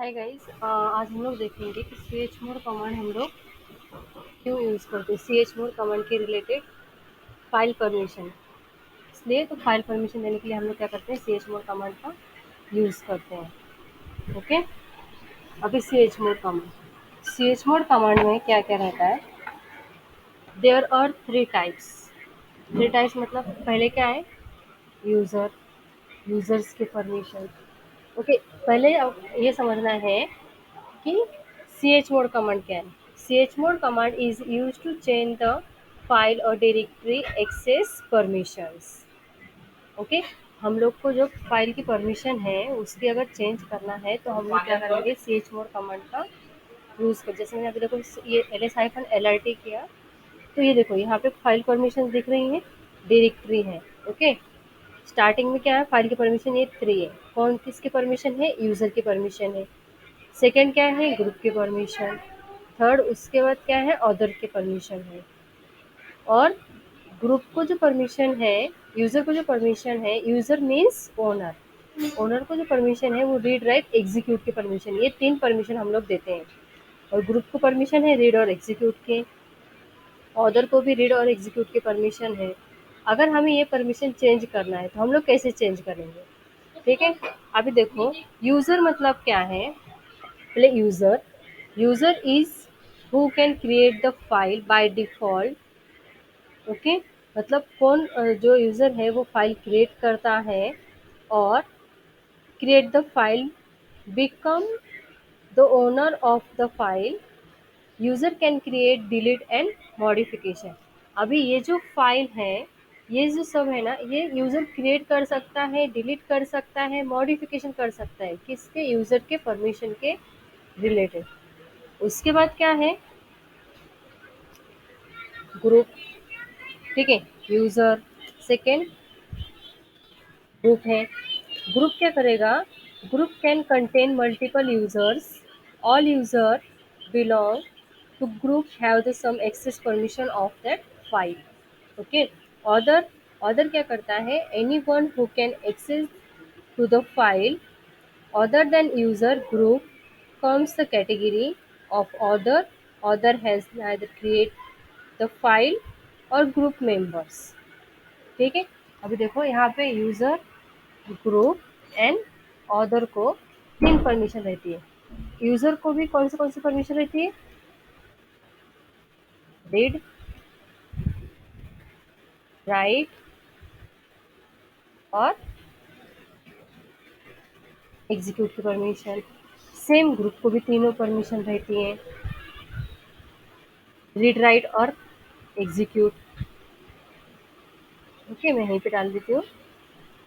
Hi guys, आज हम लोग देखेंगे कि सी एच मोड कमांड हम लोग क्यों यूज़ करते हैं। सी एच मोड कमांड के रिलेटेड फाइल परमिशन, इसलिए तो फाइल परमिशन देने के लिए हम लोग क्या करते हैं, सी एच मोड कमांड का यूज़ करते हैं। ओके, अभी सी एच मोड कमांड में क्या क्या रहता है। देयर आर थ्री टाइप्स मतलब पहले क्या है, यूज़र, यूज़र्स के परमिशन। ओके, पहले अब ये समझना है कि chmod command क्या है। chmod command is used to change the file or directory access permissions। Okay, हम लोग को जो फाइल की परमिशन है उसकी अगर चेंज करना है तो हम लोग क्या करेंगे, chmod कमांड का यूज़ कर। जैसे मैंने अभी देखो ये ls-lrt किया तो ये देखो यहाँ पे फाइल परमिशन दिख रही है, डायरेक्टरी है। ओके, स्टार्टिंग में क्या है, फाइल की परमिशन ये 3 है। कौन किसकी परमिशन है, यूज़र की परमिशन है। सेकंड क्या है, ग्रुप की परमिशन। थर्ड उसके बाद क्या है, अदर की परमिशन है। और ग्रुप को जो परमिशन है, यूज़र को जो परमिशन है, यूज़र मीन्स ओनर, ओनर को जो परमिशन है वो रीड राइट एग्जीक्यूट की परमिशन, ये 3 परमिशन हम लोग देते हैं। और ग्रुप को परमिशन है रीड और एग्जीक्यूट के, अदर को भी रीड और एग्जीक्यूट की परमिशन है। अगर हमें ये परमिशन चेंज करना है तो हम लोग कैसे चेंज करेंगे, ठीक है। अभी देखो यूज़र मतलब क्या है, पहले user is who can create the file by default. Okay, मतलब कौन जो यूज़र है वो फाइल क्रिएट करता है और create the file, become the owner of the file. User can create, delete and modification. अभी ये जो फाइल है, ये जो सब है ना, ये यूज़र क्रिएट कर सकता है, डिलीट कर सकता है, मॉडिफिकेशन कर सकता है, किसके, यूज़र के परमिशन के रिलेटेड। उसके बाद क्या है, ग्रुप, ठीक है, यूज़र। सेकेंड ग्रुप है, ग्रुप क्या करेगा, group can contain multiple users, all user belong to group have the same access permission of that file. Okay, other, other क्या करता है, any one who can access to the file other than user group comes the category of other. Other has neither create the file or group members। ठीक है, अभी देखो यहाँ पे user, group and other को 3 परमिशन रहती है। User को भी कौन सी परमिशन रहती है, रीड, राइट और एग्जीक्यूट की परमिशन। सेम ग्रुप को भी तीनों परमिशन रहती हैं, रीड, राइट और एग्जीक्यूट। ओके, मैं यहीं पे डाल देती हूँ,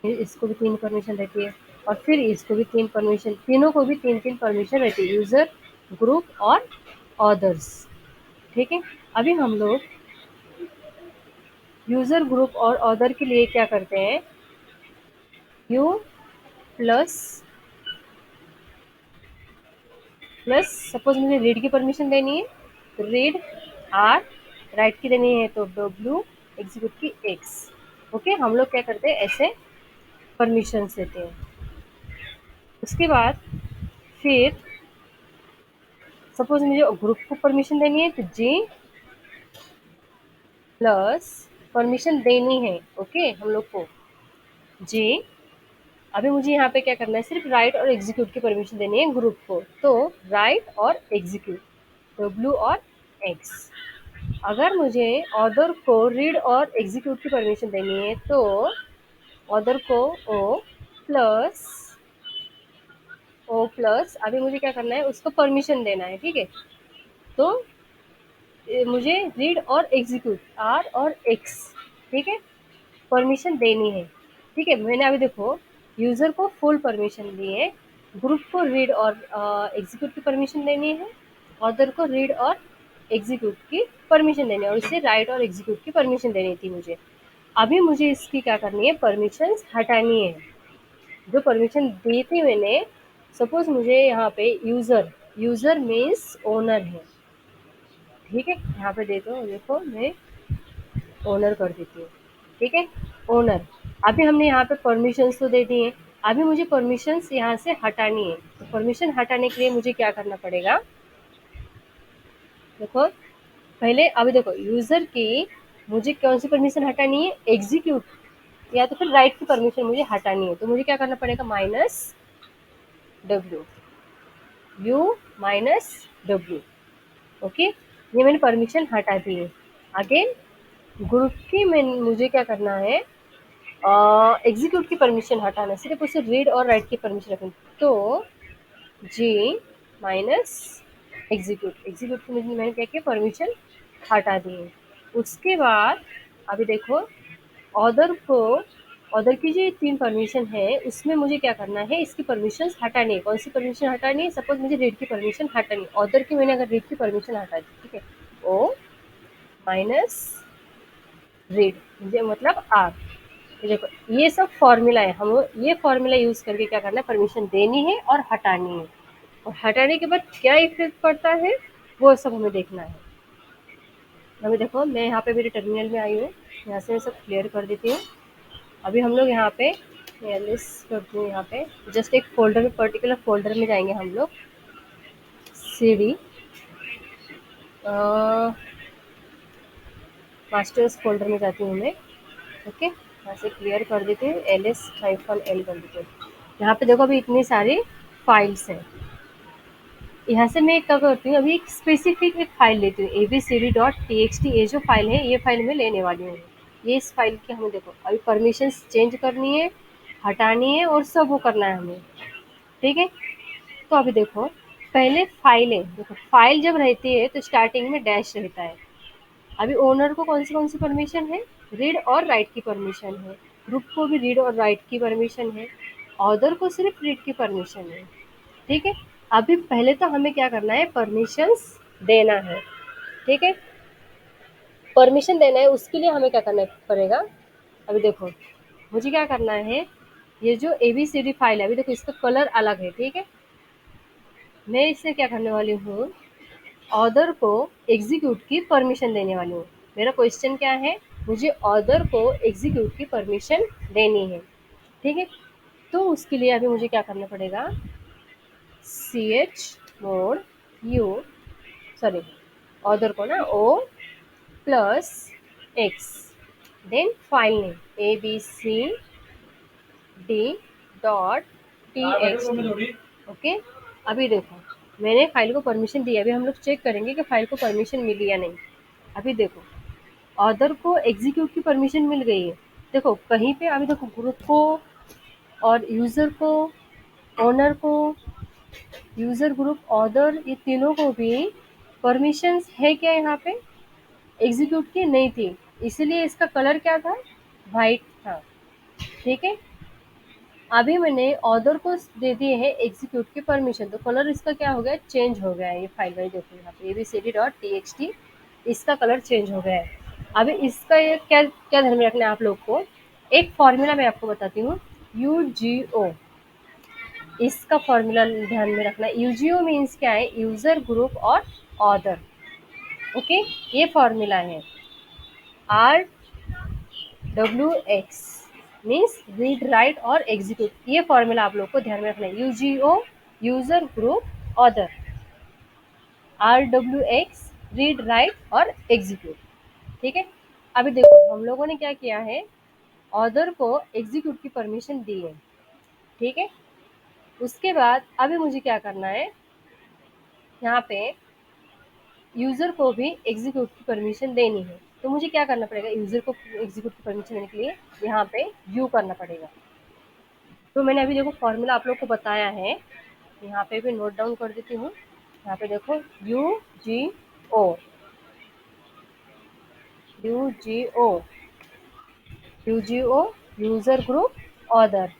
इसको भी 3 परमिशन रहती है और फिर इसको भी 3 परमिशन, तीनों को भी 3-3 परमिशन रहती है, यूज़र, ग्रुप और ऑदर्स। ठीक है, अभी हम लोग यूज़र, ग्रुप और ऑदर के लिए क्या करते हैं, यू प्लस प्लस सपोज मुझे रीड की परमिशन देनी है तो रीड आर, राइट की देनी है तो डब्ल्यू, एग्जीक्यूट की एक्स। ओके, हम लोग क्या करते हैं, ऐसे परमिशन देते हैं। उसके बाद फिर सपोज मुझे ग्रुप को परमिशन देनी है तो जी प्लस परमिशन देनी है, ओके, हम लोग को जी। अभी मुझे यहाँ पे क्या करना है, सिर्फ राइट और एग्जीक्यूट की परमिशन देनी है ग्रुप को, तो राइट और एग्जीक्यूट, डब्ल्यू और एक्स। अगर मुझे ऑदर को रीड और एग्जीक्यूट की परमिशन देनी है तो ऑदर को प्लस ओ प्लस, अभी मुझे क्या करना है, उसको परमिशन देना है। ठीक है, तो मुझे रीड और एग्जीक्यूट आर और एक्स, ठीक है, परमिशन देनी है। ठीक है, मैंने अभी देखो यूज़र को फुल परमिशन दी है, ग्रुप को रीड और एग्जीक्यूट की परमिशन देनी है, ऑदर को रीड और एग्जीक्यूट की परमिशन देनी है और इसे राइट और एग्जीक्यूट की परमिशन देनी थी मुझे। अभी मुझे इसकी क्या करनी है, परमिशंस हटानी है। जो परमिशन दी थी मैंने, सपोज मुझे यहाँ पे यूज़र, यूज़र मीन्स ओनर है। ठीक है, यहाँ पे देखो मैं ओनर कर देती हूँ। ठीक है, ओनर। अभी हमने यहाँ पे परमिशंस तो दे दी हैं, अभी मुझे परमिशंस यहाँ से हटानी है, तो परमिशन हटाने के लिए मुझे क्या करना पड़ेगा, देखो पहले अभी देखो यूजर की मुझे कौन सी परमिशन हटानी है, एग्जीक्यूट या तो फिर राइट की परमिशन मुझे हटानी है, तो मुझे क्या करना पड़ेगा, minus W, you minus W. Okay, ये मैंने परमिशन हटा दी है। अगेन ग्रुप की मैं मुझे क्या करना है, एग्जीक्यूट की परमिशन हटाना, सिर्फ उसे रीड और राइट की परमिशन रखनी, तो जी माइनस एग्जीक्यूट, एग्जीक्यूट की मैंने क्या किया, परमिशन हटा दी है। उसके बाद अभी देखो ऑर्डर को, ऑर्डर की जो 3 परमिशन है उसमें मुझे क्या करना है, इसकी परमिशंस हटानी है। कौन सी परमिशन हटानी है, सपोज मुझे रीड की परमिशन हटानी है, ऑर्डर की मैंने अगर रीड की परमिशन हटा दी, ठीक है, ओ माइनस रीड मुझे मतलब आर। ये देखो ये सब फॉर्मूला है, हम ये फॉर्मूला यूज करके क्या करना है, परमिशन देनी है और हटानी है, और हटाने के बाद क्या इफेक्ट पड़ता है वो सब हमें देखना है। अभी देखो मैं यहाँ पे मेरे टर्मिनल में आई हूँ, यहाँ से मैं सब क्लियर कर देती हूँ। अभी हम लोग यहाँ पे लिस्ट करती हूँ, यहाँ पे जस्ट एक फोल्डर में, पर्टिकुलर फोल्डर में जाएंगे हम लोग, सी डी मास्टर्स फोल्डर में जाती हूँ मैं। ओके, यहाँ से क्लियर कर देती हूँ, ls-l कर देती हूँ। यहाँ पे देखो अभी इतनी सारी फाइल्स हैं, यहाँ से मैं क्या करती हूँ, अभी एक स्पेसिफिक एक फाइल लेती हूँ, abcd.txt, ये जो फाइल है ये फाइल मैं लेने वाली हूँ। ये इस फाइल की हमें देखो अभी परमिशंस चेंज करनी है, हटानी है और सब वो करना है हमें, ठीक है। तो अभी देखो पहले फाइलें, देखो फाइल जब रहती है तो स्टार्टिंग में डैश रहता है। अभी ओनर को कौन सी परमिशन है, रीड और राइट की परमिशन है, ग्रुप को भी रीड और राइट की परमिशन है, ऑर्डर को सिर्फ रीड की परमिशन है, ठीक है। अभी पहले तो हमें क्या करना है, परमिशंस देना है, ठीक है। परमिशन देना है उसके लिए हमें क्या करना पड़ेगा, अभी देखो मुझे क्या करना है, ये जो एबीसीडी फाइल है, अभी देखो इसका कलर अलग है, ठीक है। मैं इससे क्या करने वाली हूँ, ऑर्डर को एग्जीक्यूट की परमिशन देने वाली हूँ। मेरा क्वेश्चन क्या है, मुझे ऑर्डर को एग्जीक्यूट की परमिशन देनी है, ठीक है। तो उसके लिए अभी मुझे क्या करना पड़ेगा, C H mod U, sorry order को ना O plus X, then file name abcd.txt। Okay, अभी देखो मैंने फाइल को परमिशन दी, अभी हम लोग चेक करेंगे कि फाइल को परमिशन मिली या नहीं। अभी देखो ऑर्डर को एग्जीक्यूट की परमिशन मिल गई है, देखो कहीं पे अभी देखो ग्रुप को और यूज़र को, ओनर को, यूज़र ग्रुप ऑर्डर, ये तीनों को भी परमिशंस है क्या यहाँ पे, एग्जीक्यूट की नहीं थी, इसीलिए इसका कलर क्या था, वाइट था, ठीक है। अभी मैंने ऑर्डर को दे दिए है एग्जीक्यूट की परमिशन, तो कलर इसका क्या हो गया, चेंज हो गया है। ये फाइल वाइज देखो यहाँ पे abcd.txt, इसका कलर चेंज हो गया है। अभी इसका ये क्या क्या ध्यान में रखना है आप लोग को, एक फॉर्मूला मैं आपको बताती हूँ, यूजीओ, इसका फॉर्मूला ध्यान में रखना है। यूजीओ मीन्स क्या है, यूजर ग्रुप और ऑर्डर, ओके। ये फॉर्मूला है R W X, means read write और एग्जीक्यूट, ये फॉर्मूला आप लोग को ध्यान में रखना है। UGO user group order, R W X read write और एग्जीक्यूट, ठीक है। अभी देखो हम लोगों ने क्या किया है, ऑर्डर को एग्जीक्यूट की परमिशन दी है, ठीक है। उसके बाद अभी मुझे क्या करना है, यहाँ पे यूज़र को भी एग्जीक्यूट की परमिशन देनी है, तो मुझे क्या करना पड़ेगा, यूज़र को एग्जीक्यूट की परमिशन देने के लिए यहाँ पे यू करना पड़ेगा। तो मैंने अभी देखो फॉर्मूला आप लोग को बताया है, यहाँ पे भी नोट डाउन कर देती हूँ। यहाँ पे देखो U G O, U G O, U G O user group order,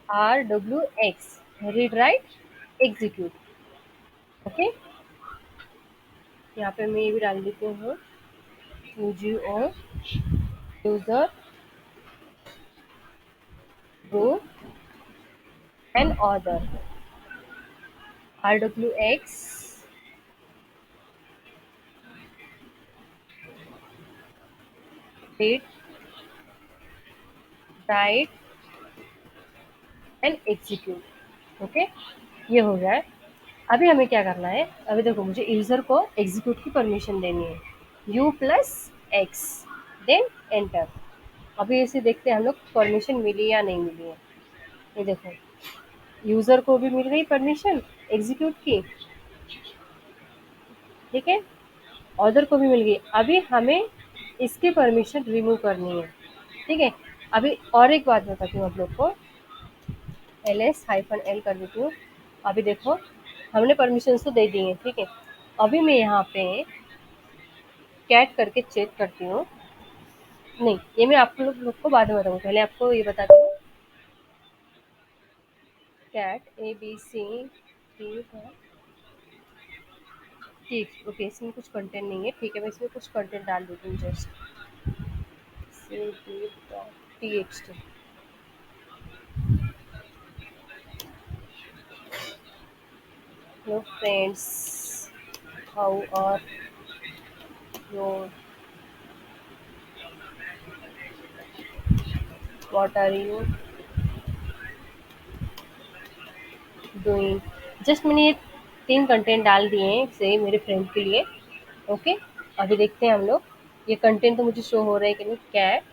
R W X read write execute, okay. यहाँ पे मैं ये भी डाल देती हूँ, U G O user group and order, R W X read write and execute. Okay, ये हो गया है। अभी हमें क्या करना है, अभी देखो मुझे यूज़र को एग्जीक्यूट की परमिशन देनी है, U plus X, then enter. अभी इसे देखते हैं हम लोग परमिशन मिली या नहीं मिली है। ये देखो यूज़र को भी मिल गई परमिशन एग्जीक्यूट की, ठीक है, ऑर्डर को भी मिल गई। अभी हमें इसकी परमिशन रिमूव करनी है, ठीक है। अभी और एक बात बताती हूँ आप लोग को, -एल कर देती हूँ। अभी देखो हमने परमिशन तो दे दी है, ठीक है। अभी मैं यहाँ पे कैट करके चेक करती हूँ, नहीं ये मैं आप लोग को बाद में बताऊँ, पहले आपको ये बताती हूँ। कैट ABC है, ठीक, ओके, इसमें कुछ कंटेंट नहीं है, ठीक है, मैं इसमें कुछ कंटेंट डाल देती हूँ just cd.txt। Hello friends, how are you, what are you doing. Just मैंने ये 3 कंटेंट डाल दिए हैं से मेरे फ्रेंड के लिए, ओके। अभी देखते हैं हम लोग, ये कंटेंट तो मुझे शो हो रहा है कि नहीं, कैट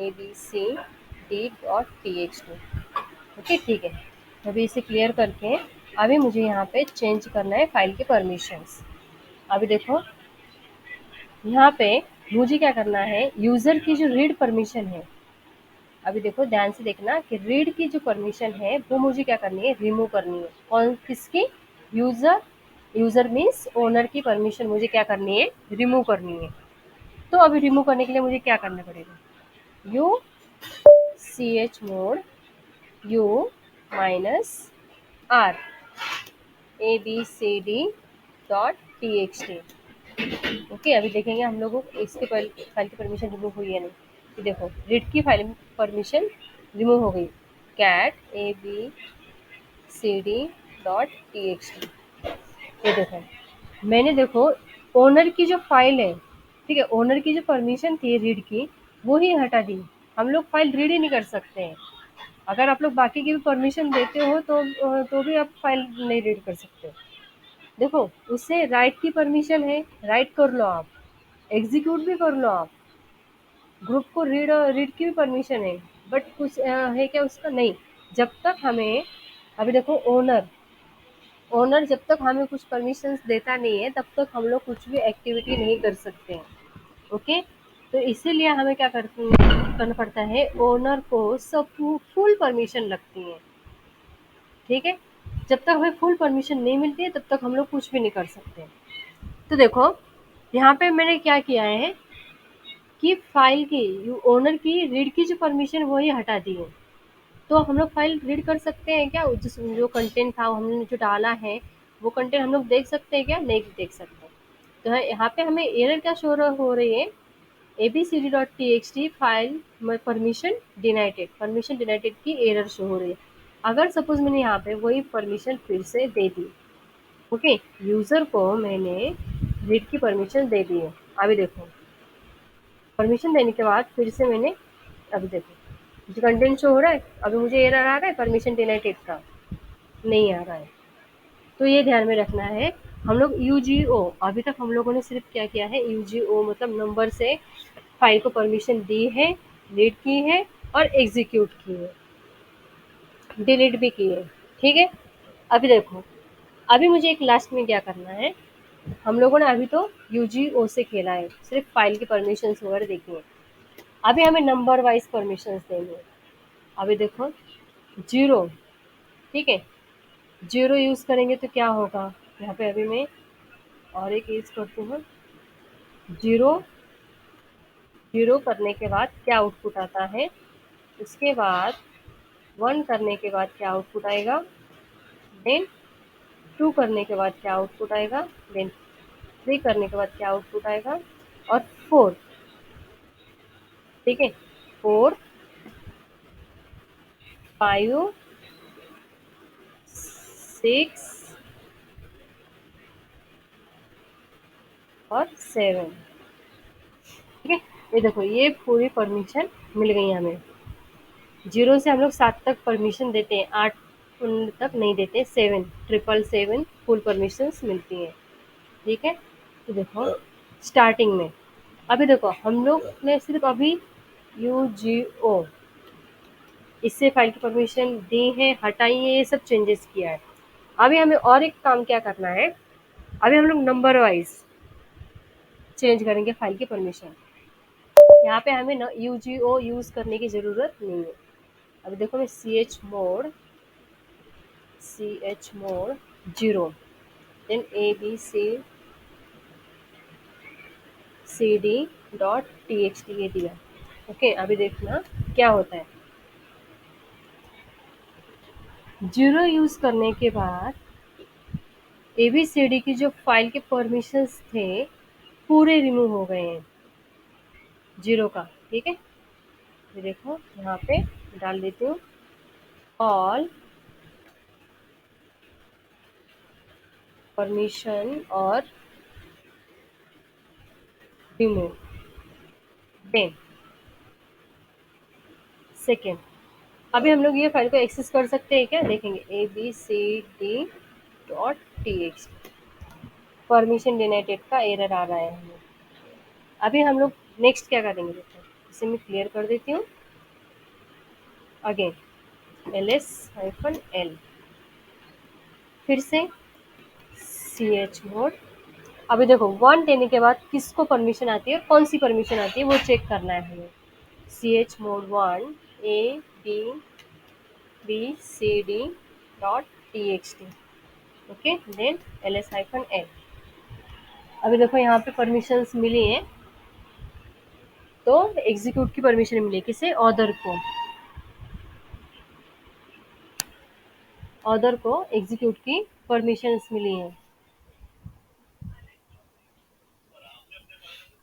abcd.txt, ओके, ठीक है। अभी इसे क्लियर करके अभी मुझे यहाँ पे चेंज करना है फाइल के परमिशंस। अभी देखो यहाँ पे मुझे क्या करना है, यूज़र की जो रीड परमिशन है, अभी देखो ध्यान से देखना कि रीड की जो परमिशन है वो मुझे क्या करनी है, रिमूव करनी है। कौन, किसकी, यूज़र, यूज़र मीन्स ओनर की परमिशन मुझे क्या करनी है, रिमूव करनी है। तो अभी रिमूव करने के लिए मुझे क्या करना पड़ेगा, you chmod u -r abcd.txt, okay. अभी देखेंगे हम लोगों को इसके फाइल की परमिशन रिमूव हुई है नहीं। ये देखो रीड की फाइल परमिशन रिमूव हो गई, कैट abcd.txt। ये देखो मैंने, देखो ओनर की जो फाइल है, ठीक है, ओनर की जो परमिशन थी रीड की वो ही हटा दी। हम लोग फाइल रीड ही नहीं कर सकते हैं। अगर आप लोग बाकी की भी परमिशन देते हो तो भी आप फाइल नहीं रीड कर सकते। देखो उससे राइट की परमिशन है, राइट कर लो आप, एग्जीक्यूट भी कर लो आप, ग्रुप को रीड रीड की भी परमिशन है, बट कुछ है क्या उसका, नहीं। जब तक हमें, अभी देखो ओनर, ओनर जब तक हमें कुछ परमिशंस देता नहीं है तब तक हम लोग कुछ भी एक्टिविटी नहीं कर सकते हैं, ओके। तो इसीलिए हमें क्या करना पड़ता है, ओनर को सब फुल परमिशन लगती है, ठीक है। जब तक हमें फुल परमिशन नहीं मिलती है तब तक हम लोग कुछ भी नहीं कर सकते। तो देखो यहाँ पे मैंने क्या किया है कि फाइल की, ओनर की रीड की जो परमिशन वही हटा दी है। तो हम लोग फाइल रीड कर सकते हैं क्या, जिस जो कंटेंट था हमने जो डाला है वो कंटेंट हम लोग देख सकते हैं क्या, नहीं देख सकते। तो यहाँ पे हमें एरर क्या शो हो रही है, abcd.txt फाइल परमिशन डिनाइटेड, परमिशन डिनाइटेड की एरर शो हो रही है। अगर सपोज मैंने यहाँ पे वही परमिशन फिर से दे दी, ओके, यूज़र को मैंने रीड की परमिशन दे दी है। अभी देखो परमिशन देने के बाद फिर से मैंने, अभी देखो जो कंटेंट शो हो रहा है, अभी मुझे एरर आ रहा है परमिशन डिनाइटेड का, नहीं आ रहा है। तो ये ध्यान में रखना है। हम लोग यूजीओ, अभी तक हम लोगों ने सिर्फ क्या किया है, यूजीओ मतलब नंबर से फाइल को परमिशन दी है, रीड की है और एग्जीक्यूट की है, डिलीट भी की है, ठीक है। अभी देखो अभी मुझे एक लास्ट में क्या करना है, हम लोगों ने अभी तो यूजीओ से खेला है, सिर्फ फाइल की परमिशंस वगैरह देखी है। अभी हमें नंबर वाइज परमिशंस देनी है। अभी देखो 0, ठीक है, 0 यूज़ करेंगे तो क्या होगा, यहाँ पे अभी मैं और एक यूज़ करती हूँ, 0, 0 करने के बाद क्या आउटपुट आता है, उसके बाद 1 करने के बाद क्या आउटपुट आएगा, देन 2 करने के बाद क्या आउटपुट आएगा, देन 3 करने के बाद क्या आउटपुट आएगा, और 4, ठीक है, 4, 5, 6 और 7, ठीक है। ये देखो ये पूरी परमिशन मिल गई हमें, 0 से हम लोग 7 तक परमिशन देते हैं, 8 तक नहीं देते, 7 777 फुल परमिशंस मिलती हैं। ठीक है, तो देखो स्टार्टिंग में अभी देखो हम लोग ने सिर्फ अभी UGO इससे फाइल की परमिशन दी है, हटाई है, ये सब चेंजेस किया है। अभी हमें और एक काम क्या करना है, अभी हम लोग नंबर वाइज चेंज करेंगे फाइल की परमिशन। यहाँ पे हमें UGO यूज़ करने की ज़रूरत नहीं है। अभी देखो मैं ch mode 0 देन abcd.txt ये दिया। ओके, अभी देखना क्या होता है। 0 यूज़ करने के बाद ABCD की जो फाइल के परमिशंस थे पूरे रिमूव हो गए हैं 0 का। ठीक है, ये देखो यहाँ पे डाल देती हूँ ऑल परमिशन और रिमूव देन सेकेंड। अभी हम लोग ये फाइल को एक्सेस कर सकते हैं क्या, देखेंगे abcd.txt परमिशन डिनाइटेड का एरर आ रहा है हमें। अभी हम लोग नेक्स्ट क्या करेंगे, देखो इसे मैं क्लियर कर देती हूँ अगेन ls-l फिर से chmod। अभी देखो 1 देने के बाद किसको परमिशन आती है और कौन सी परमिशन आती है वो चेक करना है हमें। chmod 1 abcd.txt okay then ls-l। अभी देखो यहाँ पे परमिशंस मिली हैं, तो एग्जीक्यूट की परमिशन मिली किसे, ऑर्डर को एग्जीक्यूट की परमिशंस मिली हैं।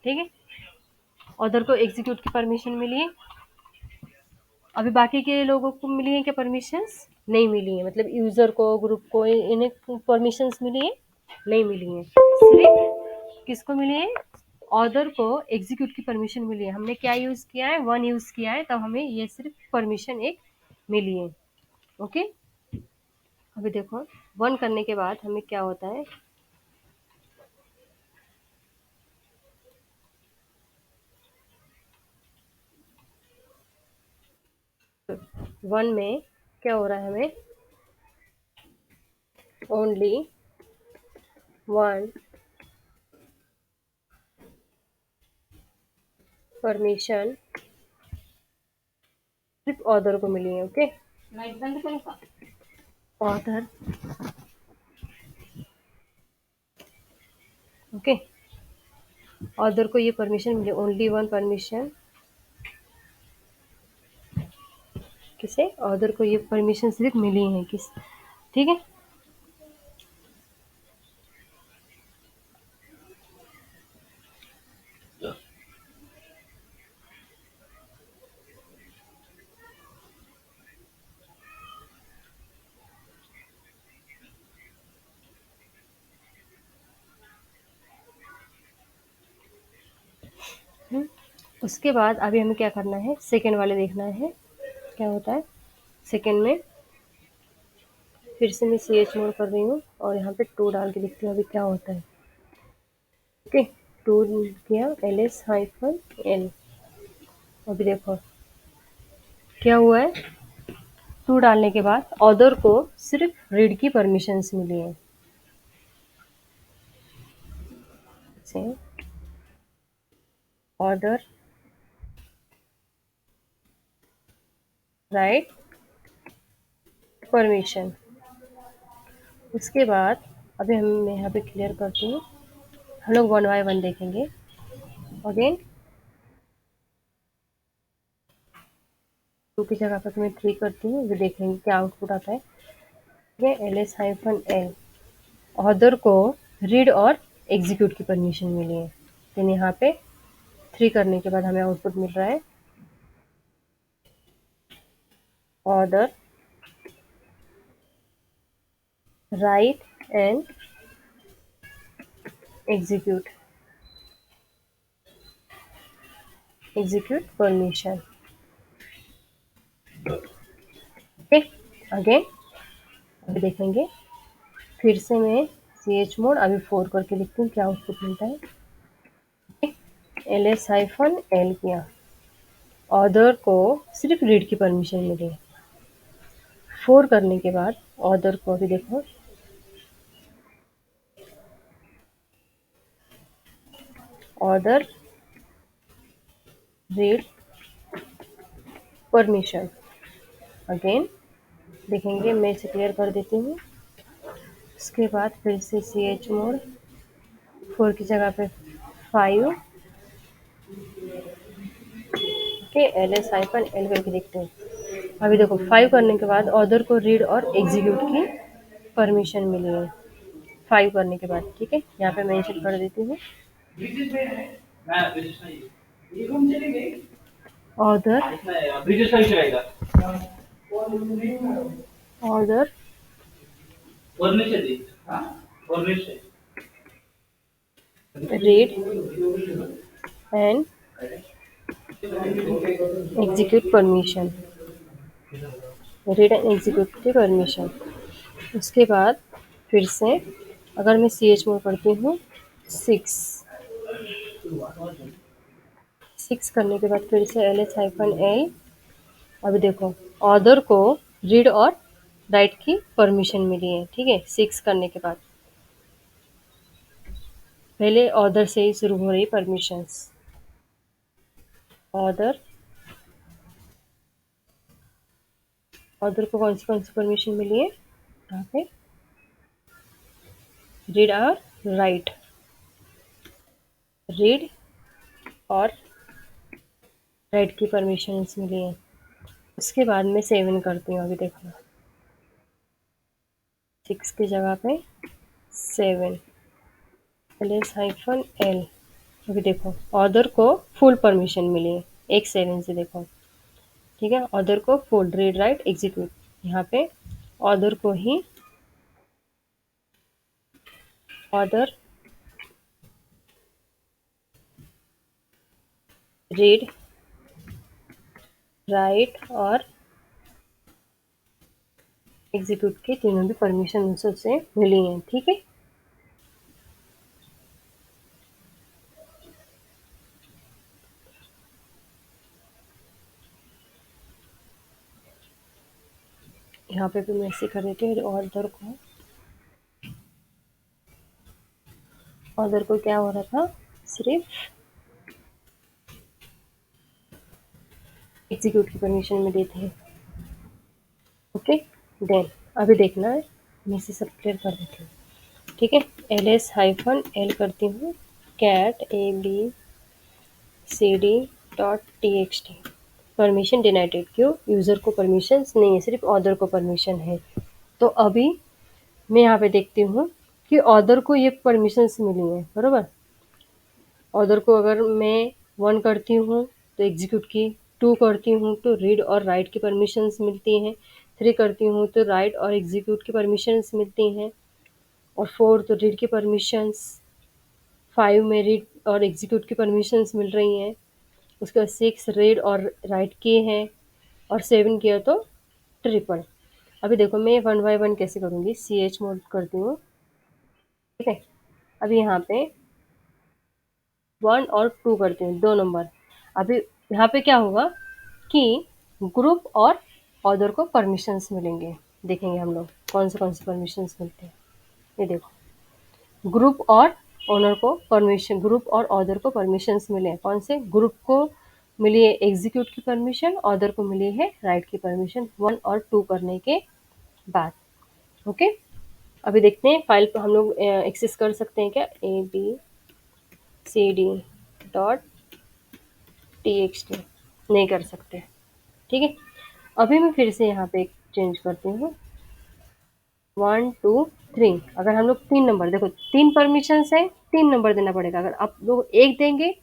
ठीक है, ऑर्डर को एग्जीक्यूट की परमिशन मिली है। अभी बाकी के लोगों को मिली है क्या परमिशंस, नहीं मिली है, मतलब यूजर को, ग्रुप को, इन्हें परमिशंस मिली है, नहीं मिली है। सिर्फ किसको मिली है, ऑर्डर को एग्जीक्यूट की परमिशन मिली है। हमने क्या यूज किया है, 1 यूज किया है, तब हमें ये सिर्फ परमिशन एक मिली है। ओके, अभी देखो 1 करने के बाद हमें क्या होता है, 1 में क्या हो रहा है, हमें ओनली 1 परमिशन सिर्फ ऑर्डर को मिली है। ओके, ऑर्डर ओके, ऑर्डर को ये परमिशन मिली, ओनली 1 परमिशन किसे, ऑर्डर को ये परमिशन सिर्फ मिली है किस। ठीक है, उसके बाद अभी हमें क्या करना है, सेकेंड वाले देखना है क्या होता है। सेकेंड में फिर से मैं CH मोड कर रही हूँ और यहाँ पे 2 डाल के देखती हूँ अभी क्या होता है। ओके, 2 किया ls-l। अभी देखो क्या हुआ है, 2 डालने के बाद ऑर्डर को सिर्फ रीड की परमिशंस मिली है। Order write permission. उसके बाद अभी हम यहाँ पे क्लियर करती हूँ, हम लोग 1 बाय 1 देखेंगे अगेन। 2 की जगह पर मैं 3 करती हूँ, अभी देखेंगे क्या आउटपुट आता है। ये ls-l ऑर्डर को रीड और एग्जीक्यूट की परमिशन मिली है, देन यहाँ पे 3 करने के बाद हमें आउटपुट मिल रहा है order right and execute permission. Again अभी देखेंगे, फिर से मैं ch मोड अभी 4 करके लिखती हूँ, क्या आउटपुट मिलता है। ls-l किया, ऑर्डर को सिर्फ रीड की परमिशन मिली है। 4 करने के बाद ऑर्डर को अभी देखो, ऑर्डर रीड परमिशन। अगेन देखेंगे, मैं इसे क्लियर कर देती हूँ। उसके बाद फिर से ch मोड 4 की जगह पे 5 के ls-l करके देखते हैं। अभी देखो 5 करने के बाद ऑर्डर को रीड और एग्जीक्यूट की परमिशन मिली है 5 करने के बाद। ठीक है, यहाँ पे मेंशन कर देती हूँ, order order read and execute permission, read and execute की परमिशन। उसके बाद फिर से अगर मैं ch मोड करती हूँ 6 करने के बाद फिर से ls-l। अभी देखो, ऑर्डर को रीड और राइट की परमिशन मिली है। ठीक है, 6 करने के बाद पहले ऑर्डर से ही शुरू हो रही परमिशंस। ऑर्डर ऑर्डर को कौन सी परमिशन मिली है यहाँ पे, रीड और राइट, रीड और राइट की परमिशंस मिली है। उसके बाद मैं 7 करती हूँ, अभी देखो 6 की जगह पे 7 ls-l। अभी देखो, ऑर्डर को फुल परमिशन मिली है एक 7 से। देखो ठीक है, ऑर्डर को फुल रीड राइट एग्जीक्यूट, यहाँ पे ऑर्डर को ही ऑर्डर रीड राइट और एग्जीक्यूट के तीनों भी परमिशन उससे मिली हैं। ठीक है, यहाँ पे भी मैं ऐसे कर देती हूँ। ऑर्डर को क्या हो रहा था, सिर्फ एग्जीक्यूट की परमिशन मिली थी। ओके, देन अभी देखना है, मैं इसे सब क्लियर कर देती हूँ। ठीक है, ls-l करती हूँ, कैट abcd.txt, परमिशन डिनाइटेड। क्यों, यूज़र को परमिशंस नहीं है, सिर्फ ऑर्डर को परमिशन है। तो अभी मैं यहाँ पे देखती हूँ कि ऑर्डर को ये परमिशंस मिली हैं, बराबर। ऑर्डर को अगर मैं 1 करती हूँ तो एग्जीक्यूट की, 2 करती हूँ तो रीड और राइट की परमिशंस मिलती हैं, 3 करती हूँ तो राइट और एग्जीक्यूट की परमिशंस मिलती हैं, और 4 तो रीड की परमिशंस, 5 में रीड और एग्जीक्यूट की परमिशंस मिल रही हैं। उसके बाद 6 रीड और राइट की हैं, और 7 किया तो ट्रिपल। अभी देखो, मैं 1 बाय 1 कैसे करूँगी, ch मोड करती हूँ। ठीक है, अभी यहाँ पे 1 और 2 करती हूँ, 2 नंबर। अभी यहाँ पे क्या होगा कि ग्रुप और ऑर्डर को परमिशंस मिलेंगे। देखेंगे हम लोग कौन से परमिशंस मिलते हैं। ये देखो, ग्रुप और ओनर को परमिशन, ग्रुप और ऑर्डर को परमिशंस मिले हैं। कौन से, ग्रुप को मिली है एग्जीक्यूट की परमिशन, ऑर्डर को मिली है राइट की परमिशन 1 और 2 करने के बाद। ओके, अभी देखते हैं फाइल को हम लोग एक्सेस कर सकते हैं क्या, abcd.txt नहीं कर सकते। ठीक है, अभी मैं फिर से यहाँ पे चेंज करती हूँ, 1 2 3। अगर हम लोग 3 नंबर, देखो 3 परमिशंस है, 3 नंबर देना पड़ेगा। अगर आप लोग 1 देंगे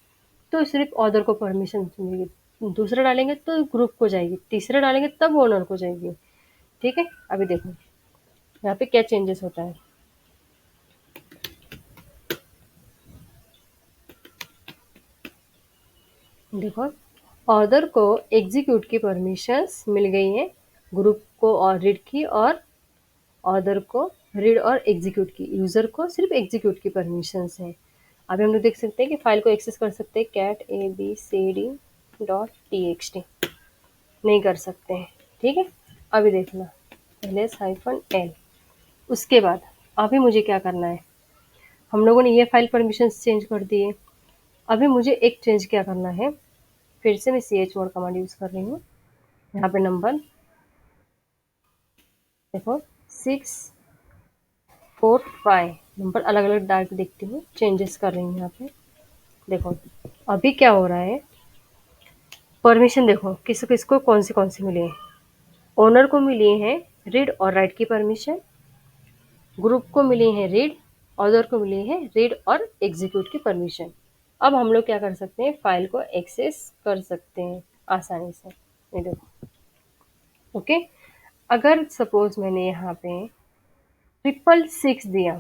तो सिर्फ ऑर्डर को परमिशन मिलेगी, दूसरा डालेंगे तो ग्रुप को जाएगी, तीसरा डालेंगे तब ओनर को जाएगी। ठीक है, अभी देखो यहाँ पे क्या चेंजेस होता है। देखो, ऑर्डर को एग्जीक्यूट की परमिशंस मिल गई है, ग्रुप को और रीड की और ऑथर को रीड और एग्जीक्यूट की, यूज़र को सिर्फ एग्जीक्यूट की परमिशंस हैं। अभी हम लोग देख सकते हैं कि फाइल को एक्सेस कर सकते हैं कैट abcd.txt, नहीं कर सकते हैं। ठीक है, अभी देखना ls-l। उसके बाद अभी मुझे क्या करना है, हम लोगों ने ये फाइल परमिशंस चेंज कर दिए। अभी मुझे एक चेंज क्या करना है, फिर से मैं chmod कमांड यूज़ कर रही हूँ। यहाँ पे नंबर देखो 645 नंबर अलग अलग डाल के देखती हूँ, चेंजेस कर रही हूँ यहाँ पे। देखो अभी क्या हो रहा है, परमिशन देखो किस किसको कौन सी मिली है। ओनर को मिली है रीड और राइट की परमिशन, ग्रुप को मिली है रीड, ऑथर को मिली है रीड और एग्जीक्यूट की परमिशन। अब हम लोग क्या कर सकते हैं, फाइल को एक्सेस कर सकते हैं आसानी से। ये देखो ओके, अगर सपोज मैंने यहाँ पे 666 दिया,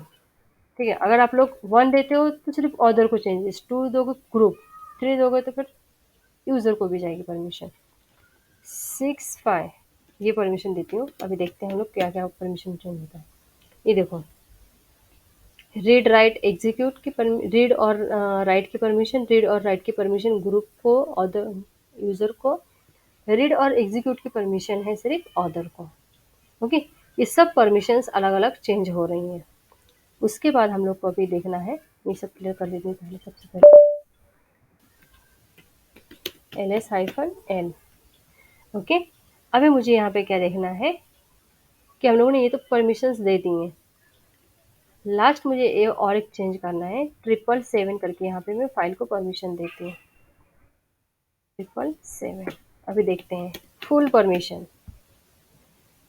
ठीक है, अगर आप लोग 1 देते हो तो सिर्फ ऑथर को चेंजेस, 2 दोगे ग्रुप, 3 दोगे तो फिर यूज़र को भी जाएगी परमिशन। 65 ये परमिशन देती हूँ। अभी देखते हैं हम लोग क्या क्या परमिशन चेंज होता है। ये देखो रीड राइट एग्जीक्यूट की रीड और राइट की परमिशन, रीड और राइट की परमिशन ग्रुप को, ऑथर यूज़र को, रीड और एग्जीक्यूट की परमिशन है सिर्फ ऑथर को। ओके, ये सब परमिशंस अलग अलग चेंज हो रही हैं। उसके बाद हम लोग को अभी देखना है, ये सब क्लियर कर देते हैं पहले, सबसे पहले ls-l। ओके, अभी मुझे यहाँ पे क्या देखना है कि हम लोगों ने ये तो परमिशंस दे दी हैं। लास्ट मुझे ये और एक चेंज करना है, 777 करके यहाँ पे मैं फाइल को परमिशन देती हूँ। 777 अभी देखते हैं, फुल परमिशन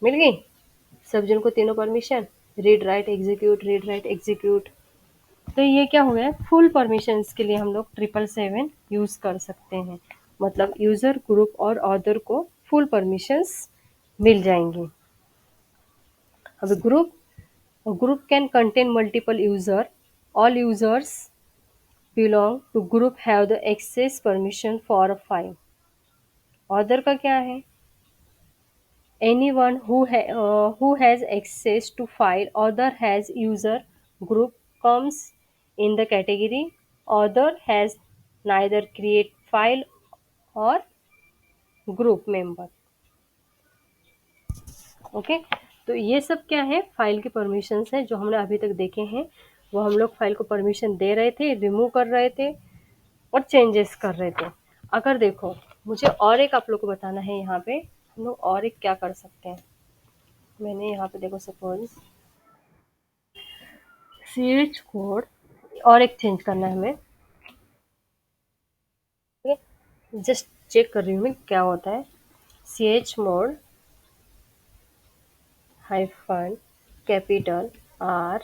मिल गई सब जन को, तीनों permission, read write execute, read write execute. तो ये क्या हो गया, फुल परमिशंस के लिए हम लोग 777 यूज़ कर सकते हैं। मतलब यूज़र ग्रुप और ऑथर को फुल परमिशंस मिल जाएंगी। अब group can contain multiple user, all users belong to group have the access permission for a file। Author का क्या है, anyone who has access to file other has user group comes in the category other has neither create file or group member। Okay, तो ये सब क्या है, file के permissions हैं जो हमने अभी तक देखे हैं। वो हम लोग फाइल को परमिशन दे रहे थे, रिमूव कर रहे थे और चेंजेस कर रहे थे। अगर देखो मुझे और एक आप लोग को बताना है, यहाँ पे हम लोग और एक क्या कर सकते हैं। मैंने यहाँ पे देखो सपोज ch कोड और एक चेंज करना है हमें। ठीक है, जस्ट चेक कर रही हूँ मैं क्या होता है। chmod हाइफन कैपिटल R,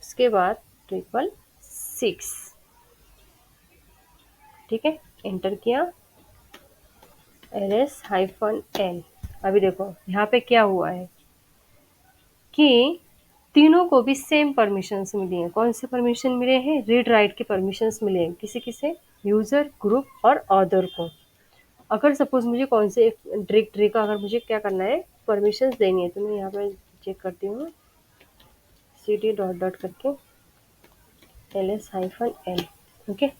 उसके बाद 666, ठीक है, एंटर किया, ls-l। अभी देखो यहाँ पे क्या हुआ है कि तीनों को भी सेम परमिशंस मिली हैं। कौन से परमिशन मिले हैं, रीड राइट के परमिशंस मिले हैं, किसे किसे, यूज़र ग्रुप और ऑथर को। अगर सपोज मुझे कौन से ट्री का अगर मुझे क्या करना है, परमिशंस देनी है, तो मैं यहाँ पे चेक करती हूँ cd डॉट डॉट करके ls-l। ओके,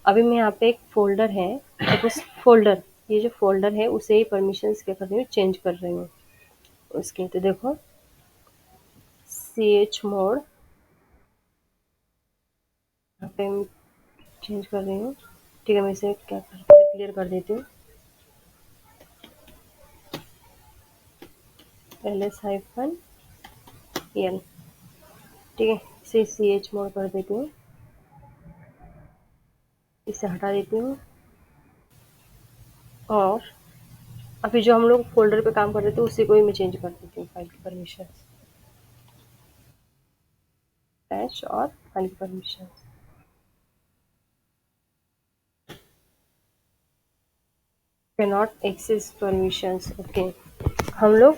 अभी मैं यहाँ पे एक फोल्डर है, सपोज फोल्डर, ये जो फोल्डर है उसे ही परमिशंस क्या कर रही हूँ, चेंज कर रही हूँ उसके। तो देखो chmod यहाँ पे चेंज कर रही हूँ। ठीक है, मैं इसे क्या क्लियर कर देती हूँ, ls-l। ठीक है, इसे chmod कर देती हूँ, इसे हटा देती हूँ। और अभी जो हम लोग फोल्डर पे काम कर रहे थे उसी को ही मैं चेंज कर देती हूँ, फाइल की परमिशन डैश और फाइल की permission cannot access permissions. Okay, हम लोग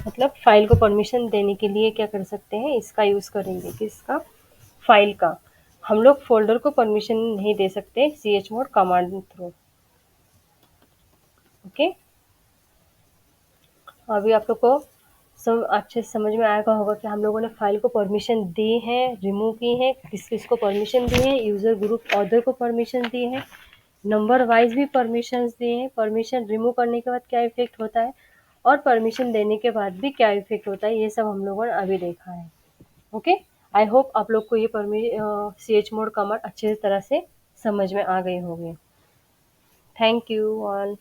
मतलब फाइल को परमिशन देने के लिए क्या कर सकते हैं, इसका यूज़ करेंगे, किसका, फाइल का। हम लोग फोल्डर को परमिशन नहीं दे सकते chmod कमांड थ्रू। ओके, अभी आप लोग को सब अच्छे से समझ में आएगा होगा कि हम लोगों ने फाइल को परमिशन दी है, रिमूव की है, किस किस को परमिशन दी है, यूज़र ग्रुप ऑथर को परमिशन दी है, नंबर वाइज भी परमिशंस दिए हैं, परमिशन रिमूव करने के बाद क्या इफ़ेक्ट होता है और परमिशन देने के बाद भी क्या इफ़ेक्ट होता है, ये सब हम लोगों ने अभी देखा है। ओके, आई होप आप लोग को ये chmod कमांड अच्छे तरह से समझ में आ गई होगी। Thank you all.